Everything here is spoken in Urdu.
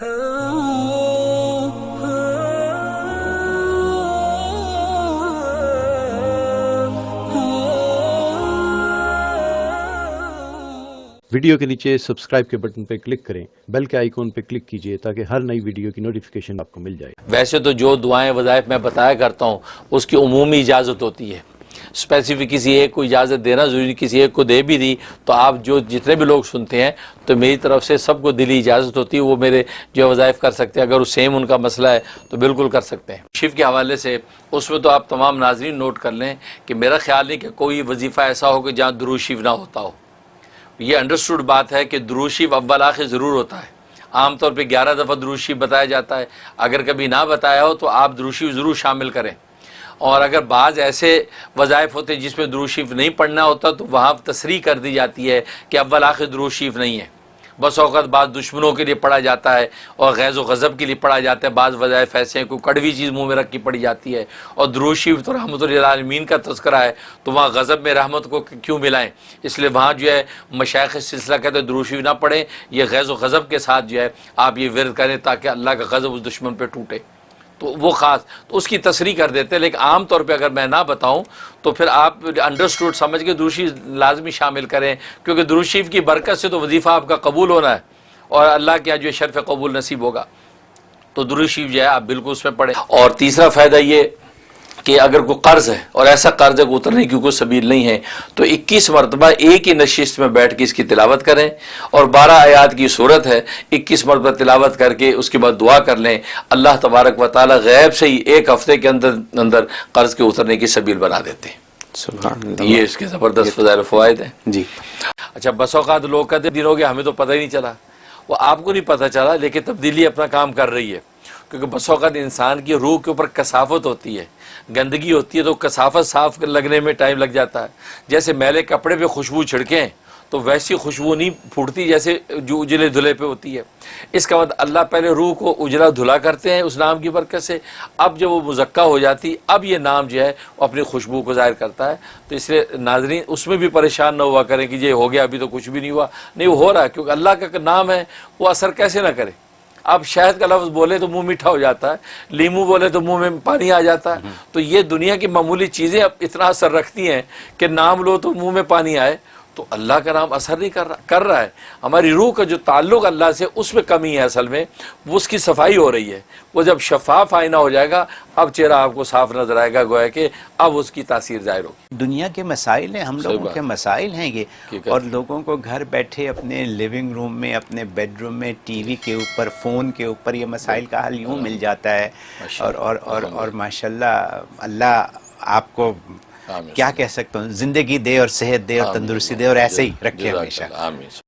ویڈیو کے نیچے سبسکرائب کے بٹن پہ کلک کریں، بیل کے آئیکن پہ کلک کیجئے تاکہ ہر نئی ویڈیو کی نوٹیفیکیشن آپ کو مل جائے۔ ویسے تو جو دعائیں وظائف میں بتایا کرتا ہوں اس کی عمومی اجازت ہوتی ہے، اسپیسیفک کسی ایک کو اجازت دینا ضروری، کسی ایک کو دے بھی دی تو آپ جتنے بھی لوگ سنتے ہیں تو میری طرف سے سب کو دلی اجازت ہوتی ہے، وہ میرے جو وظائف کر سکتے ہیں، اگر وہ سیم ان کا مسئلہ ہے تو بالکل کر سکتے ہیں۔ شیف کے حوالے سے اس میں تو آپ تمام ناظرین نوٹ کر لیں کہ میرا خیال نہیں کہ کوئی وظیفہ ایسا ہو کہ جہاں درود شریف نہ ہوتا ہو۔ یہ انڈرسٹوڈ بات ہے کہ درود شریف اول آخر ضرور ہوتا ہے، عام طور پہ 11 دفعہ درود شریف بتایا جاتا ہے، اگر کبھی نہ بتایا ہو تو آپ درود شریف ضرور شامل کریں۔ اور اگر بعض ایسے وظائف ہوتے ہیں جس میں درود شریف نہیں پڑھنا ہوتا تو وہاں تصریح کر دی جاتی ہے کہ اول آخر درود شریف نہیں ہے۔ بس اوقات بعض دشمنوں کے لیے پڑھا جاتا ہے اور غیظ و غضب کے لیے پڑھا جاتا ہے، بعض وظائف ایسے ہیں کوئی کڑوی چیز منہ میں رکھ کے پڑھی جاتی ہے، اور درود شریف تو رحمت للعالمین کا تذکرہ ہے تو وہاں غضب میں رحمت کو کیوں ملائیں؟ اس لیے وہاں جو ہے مشائخ سلسلہ کہتے ہیں درود شریف نہ پڑھیں، یہ غیظ و غضب کے ساتھ جو ہے آپ یہ ورد کریں تاکہ اللہ کا غضب اس دشمن پہ ٹوٹے، تو وہ خاص تو اس کی تصریح کر دیتے ہیں۔ لیکن عام طور پہ اگر میں نہ بتاؤں تو پھر آپ انڈرسٹوڈ سمجھ کے درود شریف لازمی شامل کریں، کیونکہ درود شریف کی برکت سے تو وظیفہ آپ کا قبول ہونا ہے اور اللہ کے جو شرف قبول نصیب ہوگا، تو درود شریف جو ہے آپ بالکل اس میں پڑھیں۔ اور تیسرا فائدہ یہ کہ اگر کوئی قرض ہے اور ایسا قرض ہے کہ اترنے کی کوئی سبیل نہیں ہے تو 21 مرتبہ ایک ہی نشست میں بیٹھ کے اس کی تلاوت کریں، اور 12 آیات کی صورت ہے، 21 مرتبہ تلاوت کر کے اس کے بعد دعا کر لیں، اللہ تبارک و تعالی غیب سے ہی ایک ہفتے کے اندر قرض کے اترنے کی سبیل بنا دیتے ہیں۔ سبحان اللہ، یہ اس کے زبردست فضائل و فوائد ہیں۔ جی اچھا، بس اوقات لوگ کہتے ہیں دن ہو گیا ہمیں تو پتہ ہی نہیں چلا، وہ آپ کو نہیں پتہ چلا لیکن تبدیلی اپنا کام کر رہی ہے، کیونکہ بس اوقات انسان کی روح کے اوپر کثافت ہوتی ہے، گندگی ہوتی ہے تو کثافت صاف لگنے میں ٹائم لگ جاتا ہے۔ جیسے میلے کپڑے پہ خوشبو چھڑکیں تو ویسی خوشبو نہیں پھوٹتی جیسے جو اجلے دھلے پہ ہوتی ہے۔ اس کا مطلب اللہ پہلے روح کو اجلا دھلا کرتے ہیں اس نام کی برکت سے، اب جب وہ مزکہ ہو جاتی اب یہ نام جو ہے وہ اپنی خوشبو کو ظاہر کرتا ہے۔ تو اس لیے ناظرین اس میں بھی پریشان نہ ہوا کریں کہ یہ ہو گیا ابھی تو کچھ بھی نہیں ہوا، نہیں وہ ہو رہا ہے، کیونکہ اللہ کا نام ہے وہ اثر کیسے نہ کرے۔ اب شہد کا لفظ بولے تو منہ میٹھا ہو جاتا ہے، لیمو بولے تو منہ میں پانی آ جاتا ہے، تو یہ دنیا کی معمولی چیزیں اب اتنا اثر رکھتی ہیں کہ نام لو تو منہ میں پانی آئے، تو اللہ کا نام اثر نہیں کر رہا ہے۔ ہماری روح کا جو تعلق اللہ سے اس میں کمی ہے، اصل میں وہ اس کی صفائی ہو رہی ہے۔ وہ جب شفاف آئینہ ہو جائے گا اب چہرہ آپ کو صاف نظر آئے گا، گویا کہ اب اس کی تاثیر ظاہر ہوگی۔ دنیا کے مسائل ہیں، ہم لوگوں کے مسائل ہیں یہ، اور لوگوں کو گھر بیٹھے اپنے لیونگ روم میں، اپنے بیڈ روم میں، ٹی وی کے اوپر، فون کے اوپر یہ مسائل کا حل یوں مل جاتا ہے، اور ماشاءاللہ اللہ آپ کو کیا کہہ سکتا ہوں، زندگی دے اور صحت دے اور تندرستی دے اور ایسے ہی رکھے ہمیشہ۔